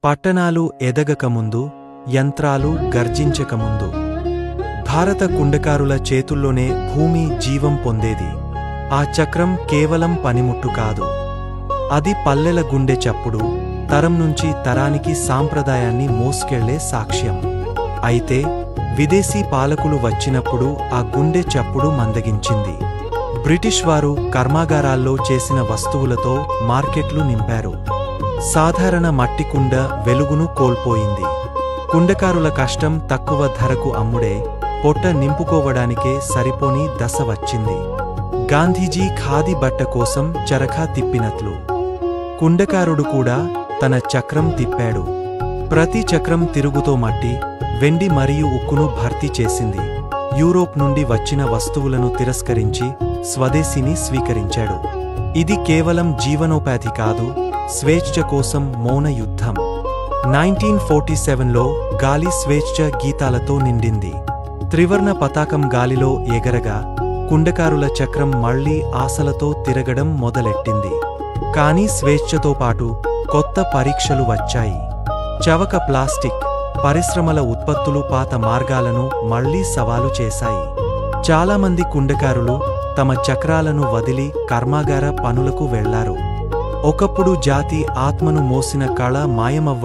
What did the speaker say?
పట్టణాలు ఎదగకముందు, యంత్రాలు గర్జించకముందు భారత కుండకారుల చేతుల్లోనే భూమి జీవం పొందేది. ఆ చక్రం కేవలం పనిముట్టు కాదు, అది పల్లెల గుండె చప్పుడు, తరం నుంచి తరానికి సాంప్రదాయాన్ని మోసుకెళ్లే సాక్ష్యం. అయితే విదేశీ పాలకులు వచ్చినప్పుడు ఆ గుండె చప్పుడు మందగించింది. బ్రిటిష్ వారు కర్మాగారాల్లో చేసిన వస్తువులతో మార్కెట్లు నింపారు. సాధారణ మట్టి కుండ వెలుగును కోల్పోయింది. కుండకారుల కష్టం తక్కువ ధరకు అమ్ముడే, పొట్ట నింపుకోవడానికే సరిపోని దశ వచ్చింది. గాంధీజీ ఖాదీ బట్ట కోసం చరఖా తిప్పినట్లు కుండకారుడు కూడా తన చక్రం తిప్పాడు. ప్రతి చక్రం తిరుగుతో మట్టి, వెండి మరియు ఉక్కును భర్తీ చేసింది. యూరోప్ నుండి వచ్చిన వస్తువులను తిరస్కరించి స్వదేశీని స్వీకరించాడు. ఇది కేవలం జీవనోపాధి కాదు, స్వేచ్ఛ కోసం మౌన యుద్ధం. 1947లో గాలి స్వేచ్ఛ గీతాలతో నిండింది. త్రివర్ణ పతాకం గాలిలో ఎగరగా కుండకారుల చక్రం మళ్లీ ఆశలతో తిరగడం మొదలెట్టింది. కానీ స్వేచ్ఛతో పాటు కొత్త పరీక్షలు వచ్చాయి. చవక ప్లాస్టిక్ పరిశ్రమల ఉత్పత్తులు పాత మార్గాలను మళ్లీ సవాలు చేశాయి. చాలామంది కుండకారులు తమ చక్రాలను వదిలి కర్మాగార పనులకు వెళ్లారు. ఒకప్పుడు జాతి ఆత్మను మోసిన కళ మాయమవ్వ